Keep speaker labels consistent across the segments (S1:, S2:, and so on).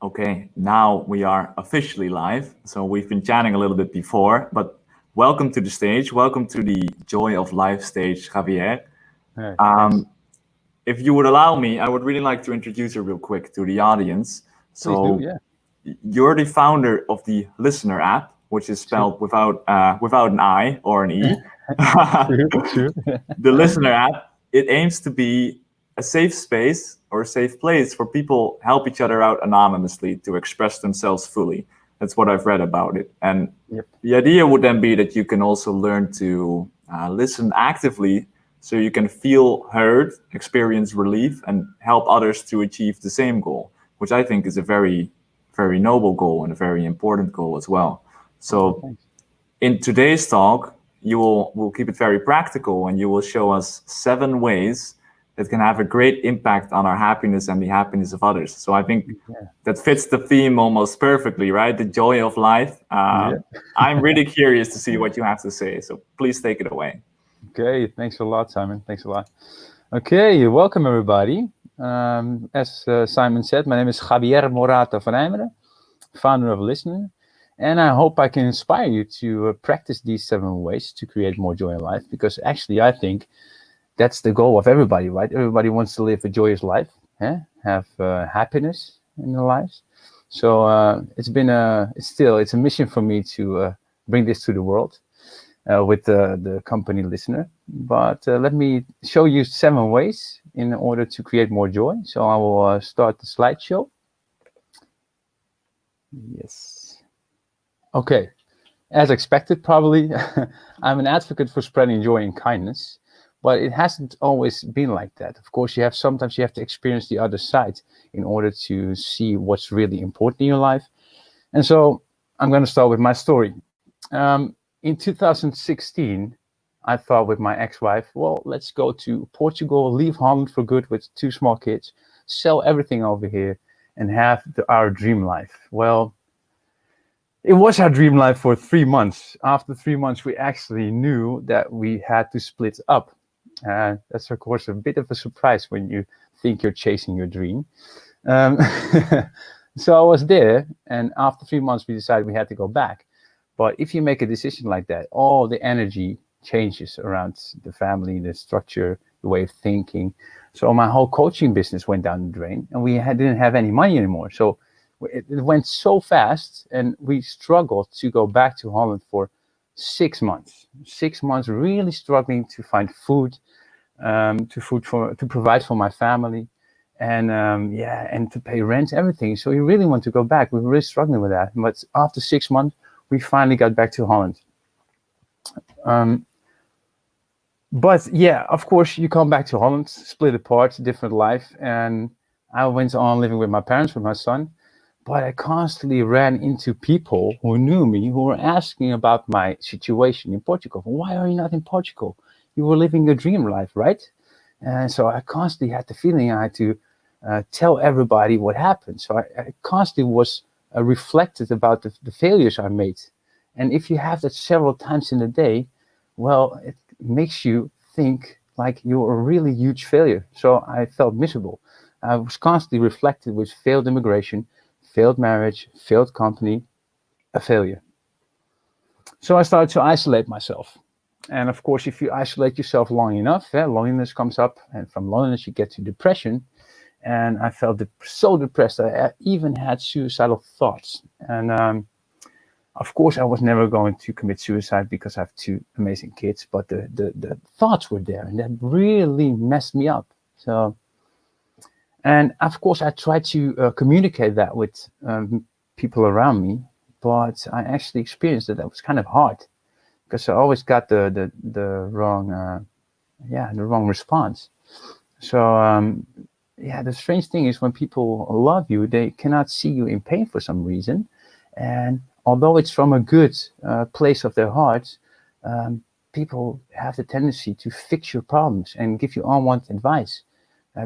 S1: Okay, now we are officially live. So we've been chatting a little bit before, but welcome to the stage. Welcome to the Joy of Life stage, Javier.
S2: Thanks.
S1: If you would allow me, I would really like to introduce you real quick to the audience.
S2: Please do,
S1: So
S2: yeah.
S1: you're the founder of the Listener app, which is
S2: True.
S1: spelled without an I or an E.
S2: True.
S1: The Listener app, it aims to be a safe space or a safe place for people help each other out anonymously to express themselves fully. That's what I've read about it. And
S2: Yep.
S1: the idea would then be that you can also learn to listen actively so you can feel heard, experience relief, and help others to achieve the same goal, which I think is a very, very noble goal and a very important goal as well.
S2: Oh,
S1: So
S2: thanks.
S1: in today's talk, we'll keep it very practical, and you will show us 7 ways that can have a great impact on our happiness and the happiness of others. So I think
S2: Yeah.
S1: that fits the theme almost perfectly, right? The joy of life.
S2: Yeah.
S1: I'm really curious to see what you have to say. So please take it away.
S2: Okay. Thanks a lot, Simon. Thanks a lot. Okay. Welcome, everybody. As Simon said, my name is Javier Morata van Eimeren, founder of Listener. And I hope I can inspire you to practice these 7 ways to create more joy in life. Because actually, I think that's the goal of everybody, right? Everybody wants to live a joyous life, have happiness in their lives. So it's a mission for me to bring this to the world with the company Listener. But let me show you 7 ways in order to create more joy. So I will start the slideshow. Yes. Okay. As expected, probably, I'm an advocate for spreading joy and kindness. But it hasn't always been like that. Of course, sometimes you have to experience the other side in order to see what's really important in your life. And so I'm going to start with my story. In 2016, I thought with my ex-wife, well, let's go to Portugal, leave Holland for good with 2 small kids, sell everything over here, and have our dream life. Well, it was our dream life for 3 months. After 3 months, we actually knew that we had to split up. That's, of course, a bit of a surprise when you think you're chasing your dream. So I was there, and after 3 months, we decided we had to go back. But if you make a decision like that, all the energy changes around the family, the structure, the way of thinking. So my whole coaching business went down the drain, and we didn't have any money anymore. So it went so fast, and we struggled to go back to Holland for 6 months. 6 months really struggling to find food, to provide for my family, and and to pay rent, everything. So we really want to go back. We were really struggling with that. But after 6 months, we finally got back to Holland. But yeah, of course, you come back to Holland, split apart, different life, and I went on living with my parents, with my son. But I constantly ran into people who knew me, who were asking about my situation in Portugal. Why are you not in Portugal? You were living your dream life, right? And so I constantly had the feeling I had to tell everybody what happened. So I constantly was reflected about the failures I made. And if you have that several times in a day, well, it makes you think like you're a really huge failure. So I felt miserable. I was constantly reflected with failed immigration, failed marriage, failed company, a failure. So I started to isolate myself. And of course, if you isolate yourself long enough, loneliness comes up. And from loneliness, you get to depression. And I felt so depressed that I even had suicidal thoughts. And of course, I was never going to commit suicide because I have 2 amazing kids. But the thoughts were there, and that really messed me up. And of course, I tried to communicate that with people around me, but I actually experienced that was kind of hard because I always got the wrong the wrong response. So the strange thing is when people love you, they cannot see you in pain for some reason, and although it's from a good place of their hearts, people have the tendency to fix your problems and give you unwanted advice.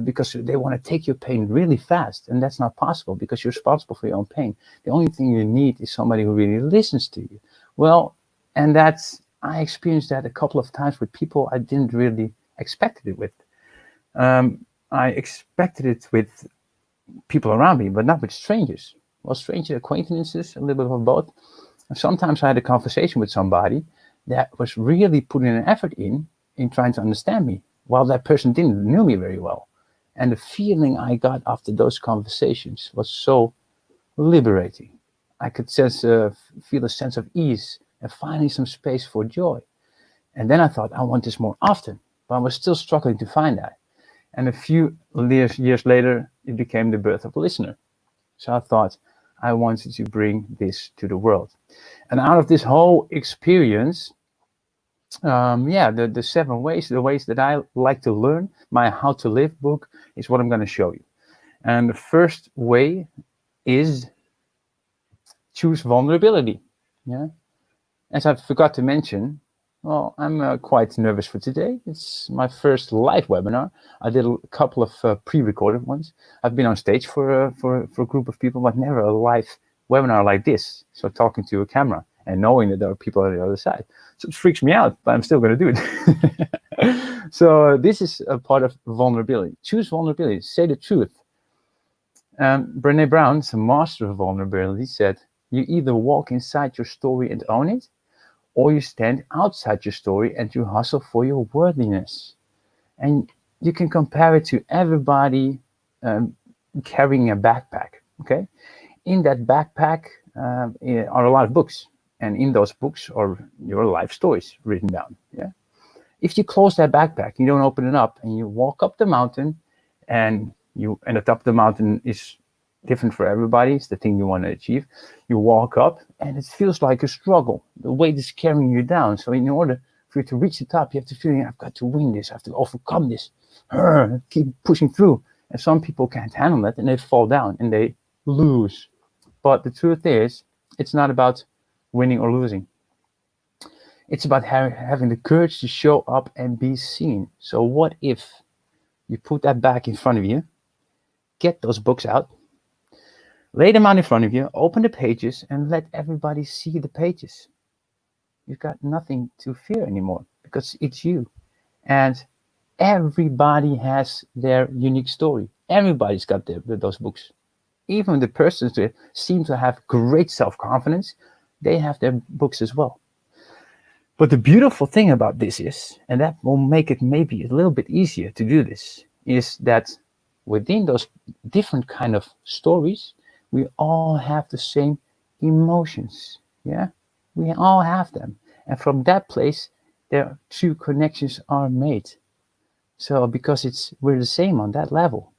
S2: Because they want to take your pain really fast, and that's not possible because you're responsible for your own pain. The only thing you need is somebody who really listens to you. Well, and I experienced that a couple of times with people I didn't really expect it with. I expected it with people around me, but not with strangers. Well, stranger acquaintances, a little bit of both. And sometimes I had a conversation with somebody that was really putting an effort in trying to understand me, while that person didn't know me very well. And the feeling I got after those conversations was so liberating. I could feel a sense of ease and finding some space for joy. And then I thought, I want this more often, but I was still struggling to find that. And a few years later, it became the birth of a listener. So I thought I wanted to bring this to the world. And out of this whole experience, yeah, the 7 ways, the ways that I like to learn, my How to Live book is what I'm going to show you. And the first way is choose vulnerability. Yeah. As I forgot to mention, well, I'm quite nervous for today. It's my first live webinar. I did a couple of pre-recorded ones. I've been on stage for a group of people, but never a live webinar like this. So talking to a camera and knowing that there are people on the other side. So it freaks me out, but I'm still going to do it. So this is a part of vulnerability. Choose vulnerability. Say the truth. Brené Brown, a master of vulnerability, said, you either walk inside your story and own it, or you stand outside your story and you hustle for your worthiness. And you can compare it to everybody carrying a backpack, okay? In that backpack are a lot of books. And in those books are your life stories written down, yeah? If you close that backpack, you don't open it up, and you walk up the mountain, and the top of the mountain is different for everybody. It's the thing you want to achieve. You walk up, and it feels like a struggle. The weight is carrying you down. So in order for you to reach the top, you have to feel, I've got to win this. I have to overcome this. Keep pushing through. And some people can't handle it, and they fall down, and they lose. But the truth is, it's not about winning or losing. It's about having the courage to show up and be seen. So what if you put that back in front of you, get those books out, lay them out in front of you, open the pages, and let everybody see the pages. You've got nothing to fear anymore because it's you. And everybody has their unique story. Everybody's got those books. Even the persons that seem to have great self-confidence, they have their books as well. But the beautiful thing about this is, and that will make it maybe a little bit easier to do this, is that within those different kind of stories, we all have the same emotions. Yeah, we all have them, and from that place, their true connections are made. So because we're the same on that level.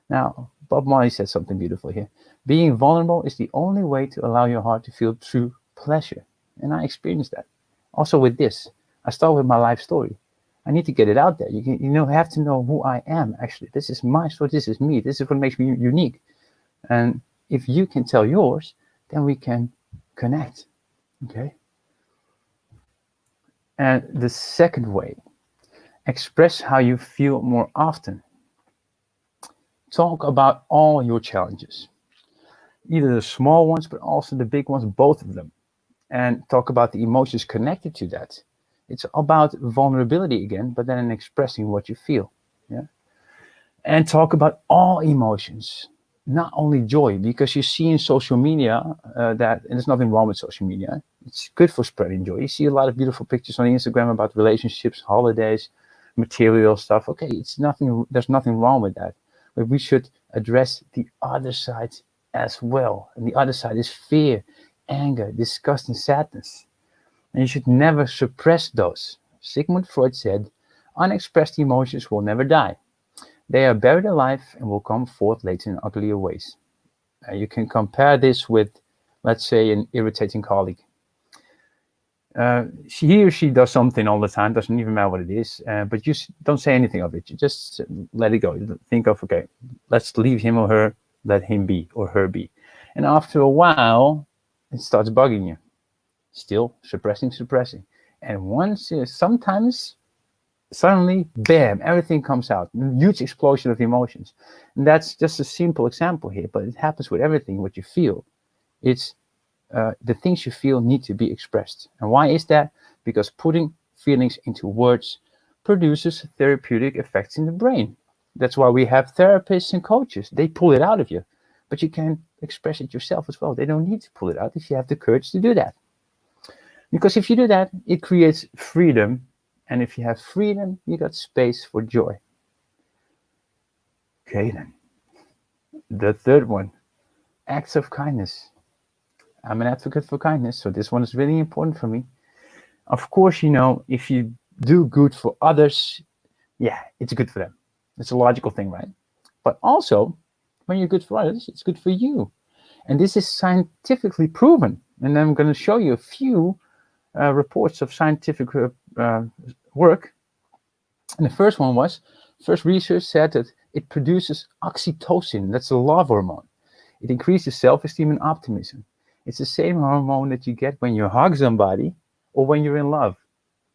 S2: Now, Bob Marley said something beautiful here. Being vulnerable is the only way to allow your heart to feel true pleasure, and I experienced that. Also with this, I start with my life story. I need to get it out there. Have to know who I am, actually. This is my story. This is me. This is what makes me unique. And if you can tell yours, then we can connect, okay? And the second way, express how you feel more often. Talk about all your challenges, either the small ones, but also the big ones, both of them. And talk about the emotions connected to that. It's about vulnerability again, but then expressing what you feel. Yeah. And talk about all emotions, not only joy, because you see in social media that, and there's nothing wrong with social media. It's good for spreading joy. You see a lot of beautiful pictures on Instagram about relationships, holidays, material stuff. Okay, there's nothing wrong with that. But we should address the other side as well. And the other side is fear, anger, disgust, and sadness. And you should never suppress those. Sigmund Freud said, unexpressed emotions will never die. They are buried alive and will come forth later in uglier ways. You can compare this with, let's say, an irritating colleague. He or she does something all the time, doesn't even matter what it is, but you don't say anything of it. You just let it go. Think of, okay, let's leave him or her, let him be or her be. And after a while, it starts bugging you. Still suppressing. And sometimes, suddenly, bam, everything comes out. A huge explosion of emotions. And that's just a simple example here, but it happens with everything, what you feel. It's the things you feel need to be expressed. And why is that? Because putting feelings into words produces therapeutic effects in the brain. That's why we have therapists and coaches. They pull it out of you. but you can express it yourself as well. They don't need to pull it out if you have the courage to do that. Because if you do that, it creates freedom. And if you have freedom, you got space for joy. Okay, then. The third one, acts of kindness. I'm an advocate for kindness, so this one is really important for me. Of course, if you do good for others, yeah, it's good for them. It's a logical thing, right? But also, when you're good for others, it's good for you. And this is scientifically proven. And I'm going to show you a few reports of scientific work. And the first research said that it produces oxytocin. That's a love hormone. It increases self-esteem and optimism. It's the same hormone that you get when you hug somebody or when you're in love.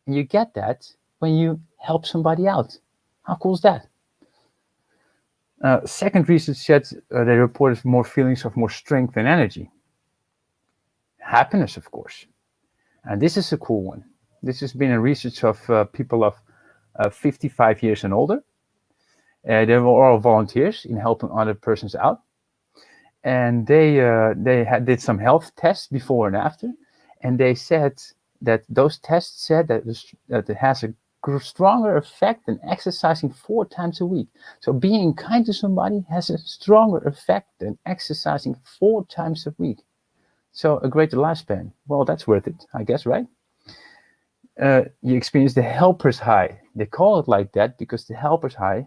S2: And you get that when you help somebody out. How cool is that? Second research said they reported more feelings of more strength and energy. Happiness, of course. And this is a cool one. This has been a research of people of 55 years and older. They were all volunteers in helping other persons out. And they did some health tests before and after. And they said that those tests said that it has a stronger effect than exercising 4 times a week. So being kind to somebody has a stronger effect than exercising 4 times a week. So a greater lifespan. Well, that's worth it, I guess, right? You experience the helper's high. They call it like that because the helper's high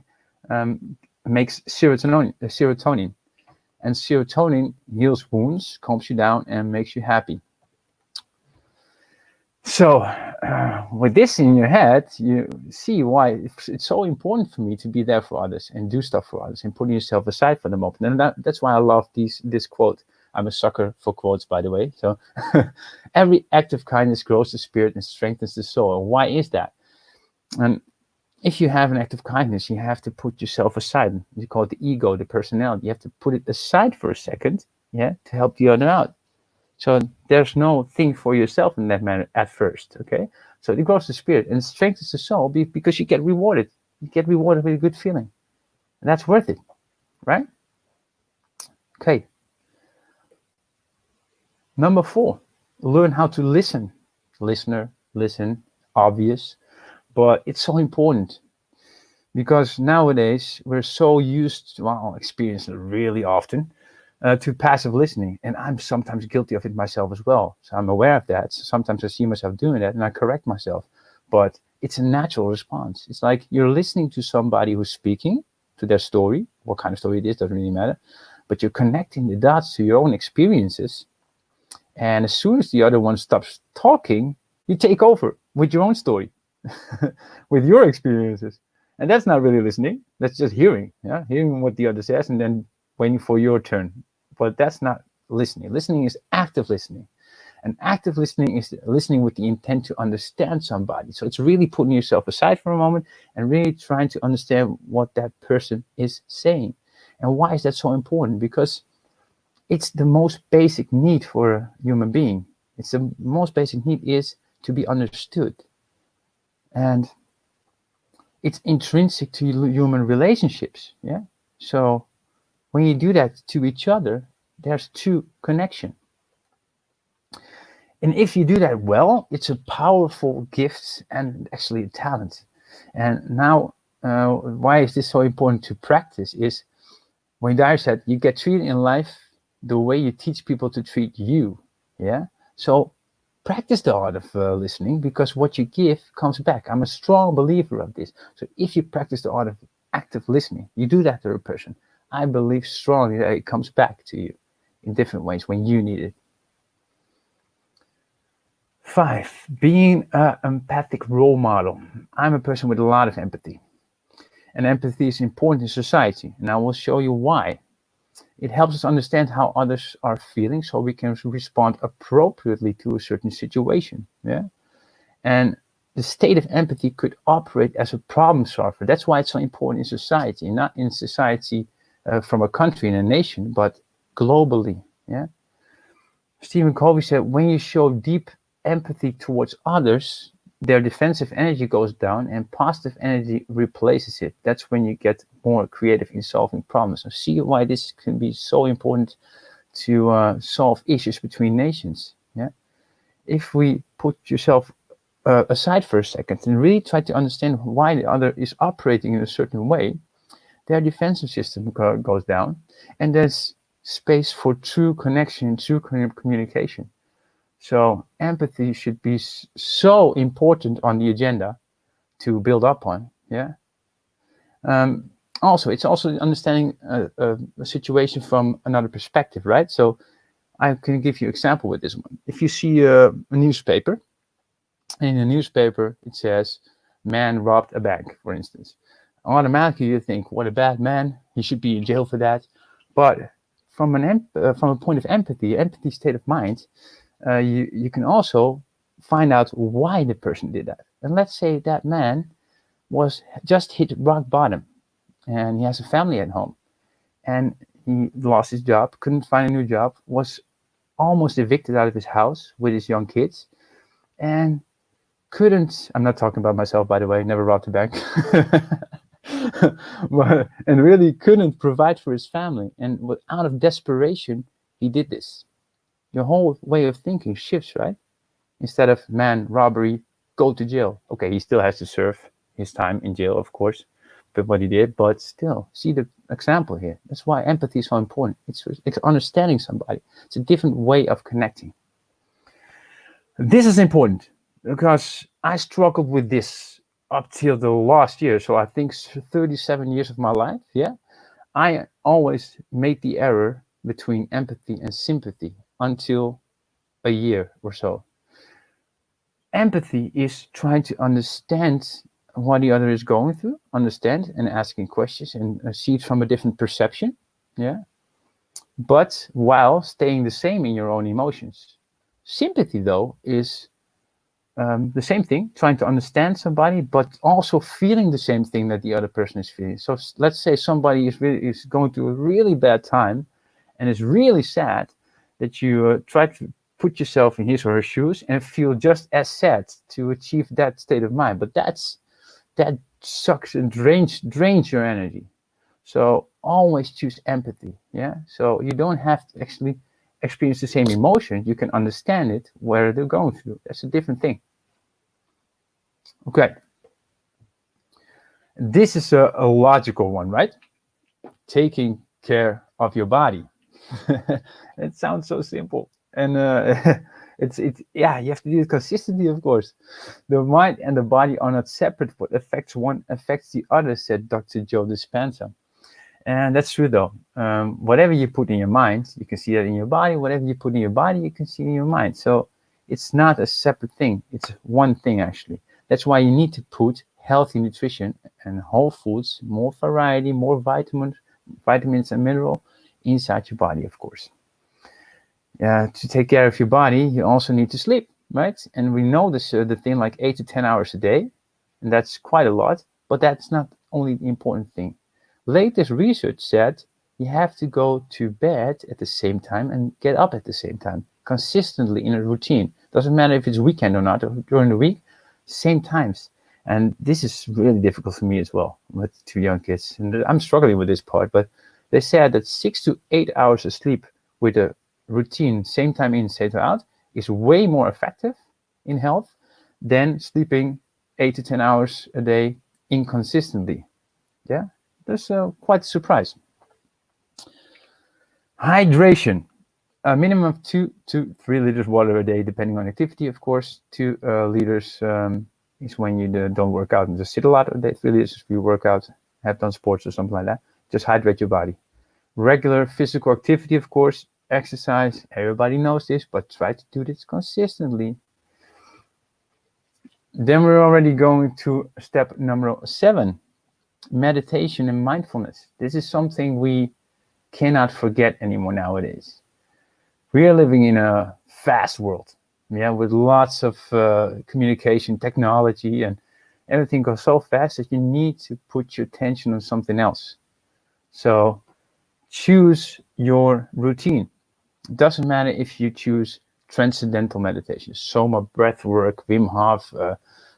S2: makes serotonin. And serotonin heals wounds, calms you down, and makes you happy. So with this in your head, you see why it's so important for me to be there for others and do stuff for others and putting yourself aside for the moment. And that's why I love this quote. I'm a sucker for quotes, by the way. So every act of kindness grows the spirit and strengthens the soul. Why is that? And if you have an act of kindness, you have to put yourself aside. You call it the ego, the personality. You have to put it aside for a second, yeah, to help the other out. So there's no thing for yourself in that manner at first, okay? So it grows the spirit and strengthens the soul because you get rewarded. You get rewarded with a good feeling. And that's worth it, right? Okay. Number 4, learn how to listen. Listener, listen, obvious. But it's so important because nowadays we're so used to, experience it really often, to passive listening. And I'm sometimes guilty of it myself as well. So I'm aware of that. So sometimes I see myself doing that and I correct myself. But it's a natural response. It's like you're listening to somebody who's speaking to their story. What kind of story it is doesn't really matter. But you're connecting the dots to your own experiences. And as soon as the other one stops talking, you take over with your own story, with your experiences. And that's not really listening. That's just hearing, hearing what the other says and then waiting for your turn. But that's not listening. Listening is active listening. And active listening is listening with the intent to understand somebody. So it's really putting yourself aside for a moment and really trying to understand what that person is saying. And why is that so important? Because it's the most basic need for a human being. It's the most basic need is to be understood. And it's intrinsic to human relationships. Yeah. So when you do that to each other, there's true connection. And if you do that well, it's a powerful gift and actually a talent. And now, why is this so important to practice? Is when Javier said, you get treated in life the way you teach people to treat you. Yeah. So practice the art of listening because what you give comes back. I'm a strong believer of this. So if you practice the art of active listening, you do that to a person. I believe strongly that it comes back to you in different ways when you need it. 5, being an empathic role model. I'm a person with a lot of empathy. And empathy is important in society. And I will show you why. It helps us understand how others are feeling so we can respond appropriately to a certain situation. Yeah. And the state of empathy could operate as a problem solver. That's why it's so important in society, not in society from a country and a nation, but globally. Yeah. Stephen Covey said, when you show deep empathy towards others, their defensive energy goes down and positive energy replaces it. That's when you get more creative in solving problems. So see why this can be so important to solve issues between nations. Yeah, if we put yourself aside for a second and really try to understand why the other is operating in a certain way, their defensive system goes down, and there's space for true connection, true communication. So empathy should be so important on the agenda to build up on. Yeah. Also, it's also understanding a situation from another perspective, right? So I can give you an example with this one. If you see a newspaper, in a newspaper it says, "Man robbed a bank," for instance. Automatically you think, what a bad man, he should be in jail for that. But from a point of empathy state of mind, you can also find out why the person did that. And let's say that man was just hit rock bottom, and he has a family at home, and he lost his job, couldn't find a new job, was almost evicted out of his house with his young kids, and couldn't. I'm not talking about myself, by the way. Never robbed a bank. And really couldn't provide for his family, and out of desperation he did this. Your whole way of thinking shifts, right? Instead of, man, robbery, go to jail. Okay, he still has to serve his time in jail, of course, but what he did, but still, see the example here. That's why empathy is so important. It's understanding somebody. It's a different way of connecting. This is important because I struggled with this up till the last year. So I think 37 years of my life, yeah, I always made the error between empathy and sympathy until a year or so. Empathy is trying to understand what the other is going through, understand and asking questions and see it from a different perception. Yeah. But while staying the same in your own emotions. Sympathy, though, is the same thing, trying to understand somebody, but also feeling the same thing that the other person is feeling. So let's say somebody is going through a really bad time and is really sad, that you try to put yourself in his or her shoes and feel just as sad to achieve that state of mind. But that sucks and drains your energy. So always choose empathy. Yeah. So you don't have to actually experience the same emotion. You can understand it where they're going through. That's a different thing. Okay. This is a logical one, right? Taking care of your body. It sounds so simple, and it's yeah. You have to do it consistently, of course. The mind and the body are not separate. What affects one affects the other," said Dr. Joe Dispenza. And that's true, though. Whatever you put in your mind, you can see that in your body. Whatever you put in your body, you can see in your mind. So it's not a separate thing. It's one thing, actually. That's why you need to put healthy nutrition and whole foods, more variety, more vitamins and mineral inside your body, of course. To take care of your body, you also need to sleep, right? And we know this the thing like 8 to 10 hours a day, and that's quite a lot. But that's not only the important thing. Latest research said you have to go to bed at the same time and get up at the same time, consistently in a routine. Doesn't matter if it's weekend or not, or during the week, same times. And this is really difficult for me as well with 2 young kids. And I'm struggling with this part, but they said that 6 to 8 hours of sleep with a routine, same time in, same time out, is way more effective in health than sleeping 8 to 10 hours a day inconsistently. Yeah, that's quite a surprise. Hydration. A minimum of 2 to 3 liters water a day, depending on activity, of course. 2 liters is when you don't work out and just sit a lot of the day. 3 liters if you work out, have done sports or something like that. Just hydrate your body. Regular physical activity, of course. Exercise. Everybody knows this, but try to do this consistently. Then we're already going to step number 7. Meditation and mindfulness. This is something we cannot forget anymore nowadays. We are living in a fast world, yeah, with lots of communication technology, and everything goes so fast that you need to put your attention on something else. So choose your routine. It doesn't matter if you choose transcendental meditation, Soma breath work, Wim Hof,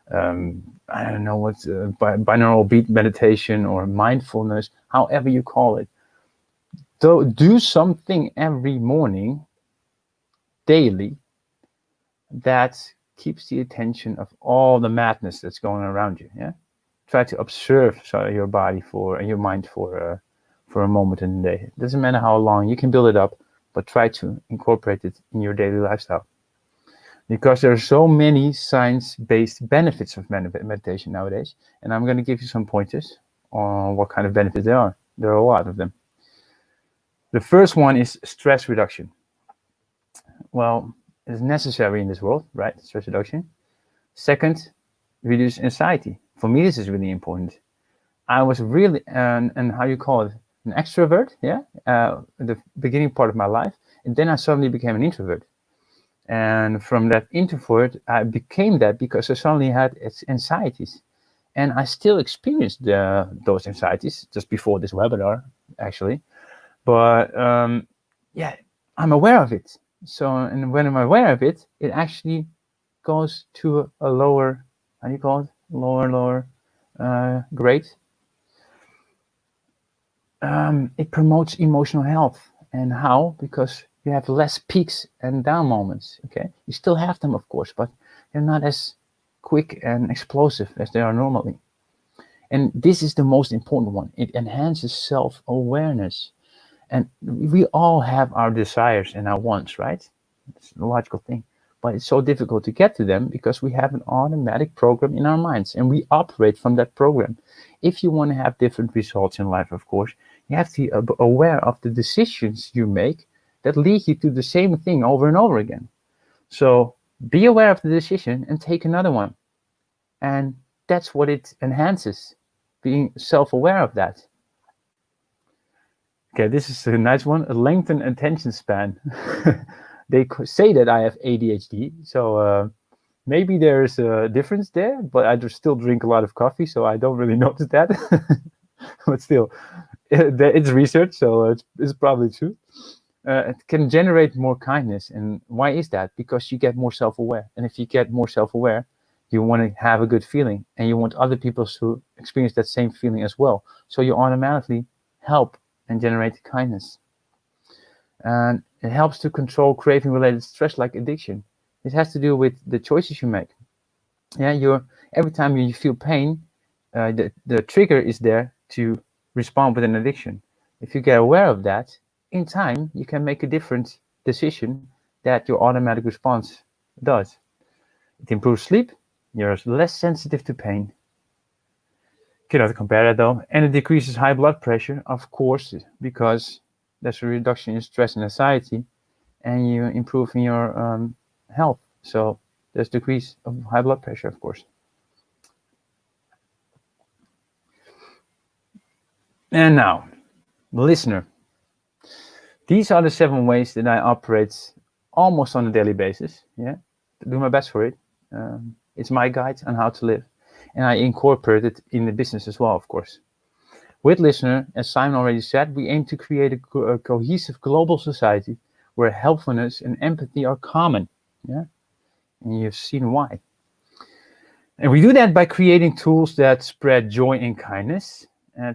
S2: I don't know what binaural beat meditation or mindfulness, however you call it. So do something every morning, daily, that keeps the attention of all the madness that's going around you. Yeah, try to observe your body and your mind for a moment in the day. It doesn't matter how long, you can build it up, but try to incorporate it in your daily lifestyle. Because there are so many science-based benefits of meditation nowadays, and I'm going to give you some pointers on what kind of benefits there are. There are a lot of them. The first one is stress reduction. Well, it's necessary in this world, right? Stress reduction. Second, reduce anxiety. For me, this is really important. I was really and how you call it, an extrovert, yeah, the beginning part of my life, and then I suddenly became an introvert. And from that introvert, I became that because I suddenly had anxieties, and I still experienced those anxieties just before this webinar, actually. But yeah, I'm aware of it. So, and when I'm aware of it, it actually goes to a lower, how do you call it? Lower grade. It promotes emotional health. And how? Because you have less peaks and down moments. Okay, you still have them, of course, but they're not as quick and explosive as they are normally. And this is the most important one. It enhances self-awareness. And we all have our desires and our wants, right? It's a logical thing. But it's so difficult to get to them because we have an automatic program in our minds and we operate from that program. If you want to have different results in life, of course, you have to be aware of the decisions you make that lead you to the same thing over and over again. So be aware of the decision and take another one. And that's what it enhances, being self-aware of that. Okay, this is a nice one. A lengthened attention span. They say that I have ADHD, so maybe there's a difference there, but I still drink a lot of coffee, so I don't really notice that. But still, it's research, so it's probably true. It can generate more kindness. And why is that? Because you get more self-aware. And if you get more self-aware, you want to have a good feeling and you want other people to experience that same feeling as well. So you automatically help and generate kindness. And it helps to control craving-related stress like addiction. This has to do with the choices you make. Yeah, every time you feel pain, the trigger is there to respond with an addiction. If you get aware of that, in time you can make a different decision that your automatic response does. It improves sleep. You're less sensitive to pain. Cannot compare that though. And it decreases high blood pressure, of course, because there's a reduction in stress and anxiety, and you improve in your health. So there's decrease of high blood pressure, of course. And now, the listener. These are the 7 ways that I operate almost on a daily basis. Yeah, do my best for it. It's my guide on how to live, and I incorporate it in the business as well, of course. With listener, as Simon already said, we aim to create a cohesive global society where helpfulness and empathy are common. Yeah, and you've seen why. And we do that by creating tools that spread joy and kindness,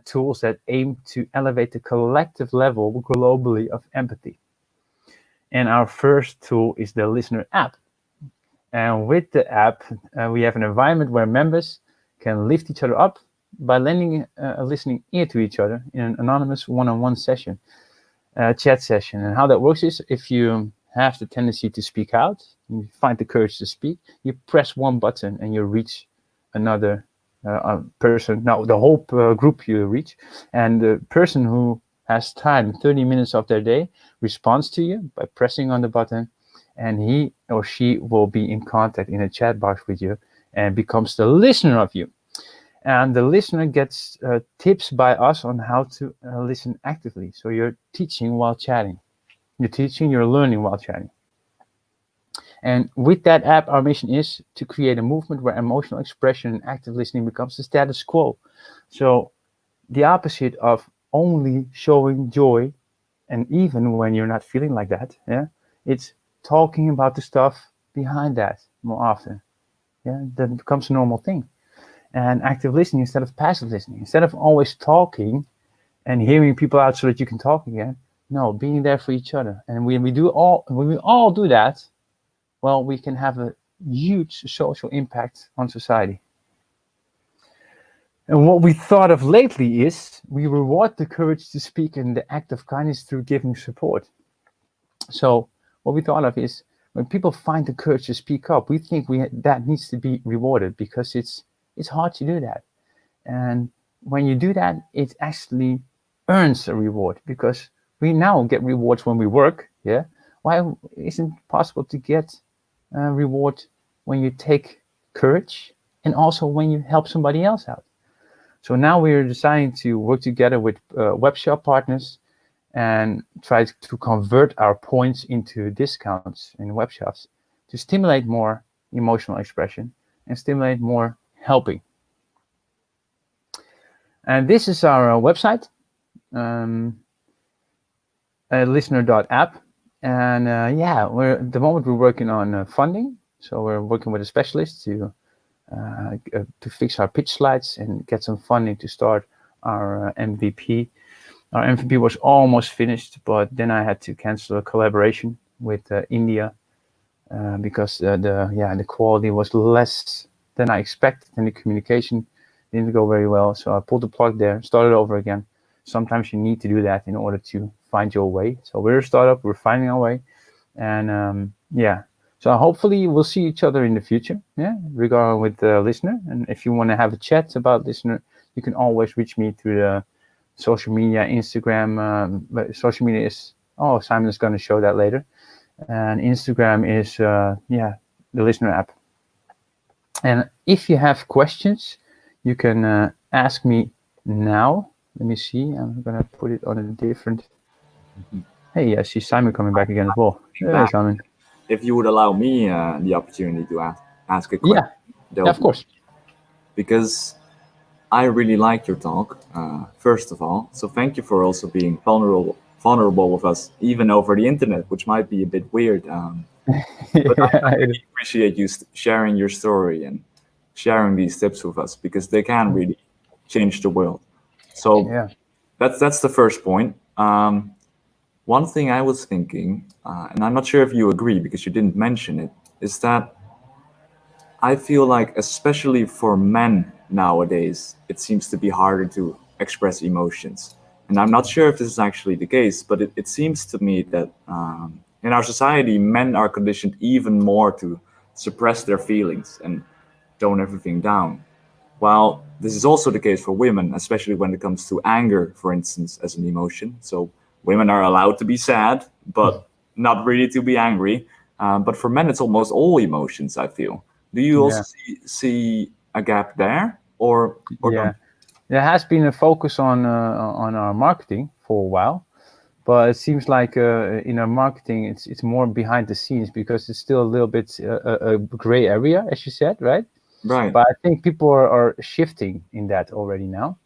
S2: tools that aim to elevate the collective level globally of empathy. And our first tool is the Listener app. And with the app, we have an environment where members can lift each other up by lending a listening ear to each other in an anonymous one-on-one session, chat session. And how that works is if you have the tendency to speak out, you find the courage to speak, you press one button and you reach another person. Now, the whole group you reach, and the person who has time, 30 minutes of their day, responds to you by pressing on the button, and he or she will be in contact in a chat box with you and becomes the listener of you. And the listener gets tips by us on how to listen actively. So you're teaching while chatting. You're teaching, you're learning while chatting. And with that app, our mission is to create a movement where emotional expression and active listening becomes the status quo. So the opposite of only showing joy, and even when you're not feeling like that, yeah, it's talking about the stuff behind that more often. Yeah, that becomes a normal thing. And active listening instead of passive listening, instead of always talking and hearing people out so that you can talk again. No, being there for each other. And when we all do that, well, we can have a huge social impact on society. And what we thought of lately is we reward the courage to speak and the act of kindness through giving support. So what we thought of is when people find the courage to speak up, we think that needs to be rewarded because it's hard to do that. And when you do that, it actually earns a reward because we now get rewards when we work. Yeah. Why isn't it possible to get a reward when you take courage and also when you help somebody else out? So now we're deciding to work together with web shop partners and try to convert our points into discounts in web shops to stimulate more emotional expression and stimulate more helping. And this is our website, um, listener.app. And yeah, we're at the moment we're working on funding. So we're working with a specialist to fix our pitch slides and get some funding to start our MVP. Our MVP was almost finished, but then I had to cancel a collaboration with India because the quality was less than I expected, and the communication didn't go very well. So I pulled the plug there, started over again. Sometimes you need to do that in order to find your way. So we're a startup, we're finding our way, and yeah. So hopefully we'll see each other in the future. Yeah, regarding with the listener, and if you want to have a chat about listener, you can always reach me through the social media, Instagram. But social media is Simon is going to show that later, and Instagram is the listener app. And if you have questions, you can ask me now. Let me see. I'm gonna put it on a different. Hey, I see Simon coming back again as well. Hey,
S1: Back.
S2: Simon.
S1: If you would allow me the opportunity to ask a question,
S2: Yeah,
S1: that
S2: yeah,
S1: would
S2: of
S1: be
S2: course.
S1: because I really liked your talk, first of all. So thank you for also being vulnerable with us, even over the internet, which might be a bit weird. But I
S2: Yeah,
S1: really appreciate you sharing your story and sharing these tips with us because they can really change the world. So
S2: yeah,
S1: that's the first point. One thing I was thinking, and I'm not sure if you agree because you didn't mention it, is that I feel like, especially for men nowadays, it seems to be harder to express emotions. And I'm not sure if this is actually the case, but it seems to me that in our society, men are conditioned even more to suppress their feelings and tone everything down. While this is also the case for women, especially when it comes to anger, for instance, as an emotion. So women are allowed to be sad, but not really to be angry. But for men, it's almost all emotions, I feel. Do you
S2: yeah,
S1: also see a gap there, or don't
S2: yeah. There has been a focus on our marketing for a while, but it seems like in our marketing it's more behind the scenes because it's still a little bit a gray area, as you said, right?
S1: you? Right,
S2: But I think people are shifting in that already now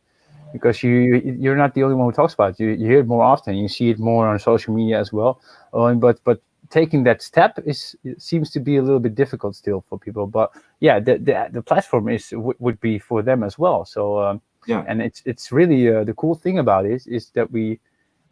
S2: because you're not the only one who talks about it. You hear it more often. You see it more on social media as well. But taking that step it seems to be a little bit difficult still for people. But yeah, the platform would be for them as well. So
S1: yeah.
S2: and it's really the cool thing about it is that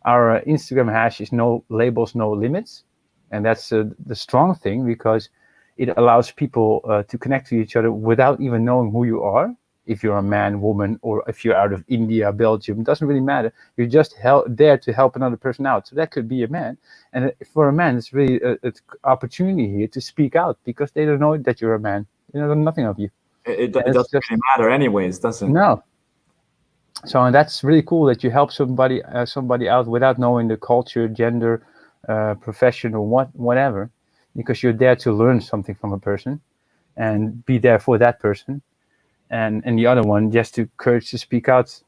S2: our Instagram hash is no labels, no limits, and that's the strong thing because it allows people to connect to each other without even knowing who you are. If you're a man, woman, or if you're out of India, Belgium, it doesn't really matter. You're just there to help another person out. So that could be a man, and for a man, it's really an opportunity here to speak out because they don't know that you're a man. They know nothing of you, and
S1: It
S2: it's
S1: doesn't
S2: just
S1: really matter, anyways, does it?
S2: no. So and that's really cool that you help somebody out without knowing the culture, gender, profession, or whatever, because you're there to learn something from a person and be there for that person, and the other one just to courage to speak out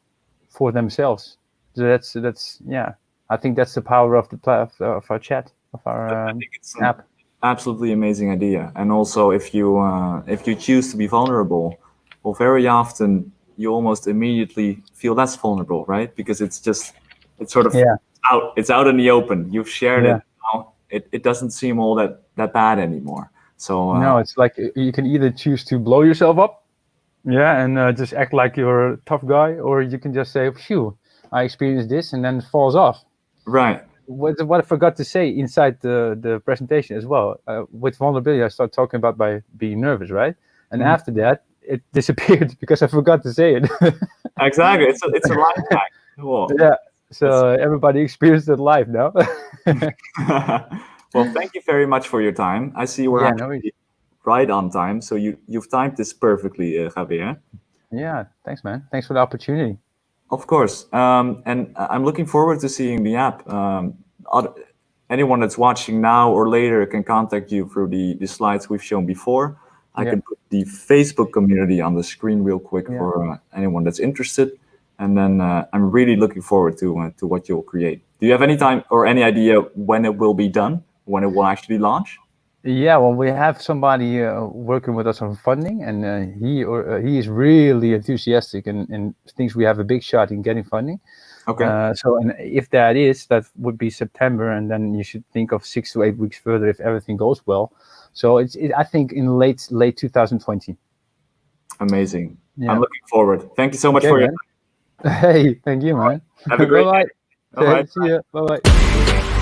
S2: for themselves. So that's yeah. I think that's the power of of our chat of our
S1: I think it's an
S2: app.
S1: absolutely amazing idea. And also, if you choose to be vulnerable, well, very often you almost immediately feel less vulnerable, right? Because it's sort of
S2: Yeah,
S1: out. It's out in the open. You've shared
S2: yeah,
S1: it. Now it doesn't seem all that bad anymore. So
S2: No, it's like you can either choose to blow yourself up, yeah, and just act like you're a tough guy, or you can just say, "Phew, I experienced this," and then it falls off.
S1: right,
S2: What I forgot to say inside the presentation as well, with vulnerability, I start talking about by being nervous, right? And
S1: Mhm.
S2: after that, it disappeared because I forgot to say it.
S1: Exactly. It's a life hack. Well,
S2: Yeah.
S1: that's
S2: So everybody experienced it live now.
S1: well. Thank you very much for your time. I see we're
S2: Yeah, no worries.
S1: actually right on time, so you've timed this perfectly, Javier.
S2: Yeah, thanks, man. Thanks for the opportunity.
S1: Of course, and I'm looking forward to seeing the app. Other, anyone that's watching now or later can contact you through the slides we've shown before. I
S2: Yeah,
S1: can put the Facebook community on the screen real quick
S2: yeah.
S1: for anyone that's interested, and then I'm really looking forward to what you'll create. Do you have any time or any idea when it will be done, when it will actually launch?
S2: Yeah, well, we have somebody working with us on funding, and he is really enthusiastic and thinks we have a big shot in getting funding.
S1: Okay,
S2: So, and if that is, that would be September, and then you should think of 6 to 8 weeks further if everything goes well. So I think in late 2020.
S1: amazing. I'm
S2: Yeah.
S1: looking forward. Thank you so much
S2: Okay,
S1: for your
S2: man. Hey, thank you,
S1: time.
S2: man.
S1: Have
S2: Bye
S1: a great
S2: bye.
S1: day. All right.
S2: See ya. Bye bye.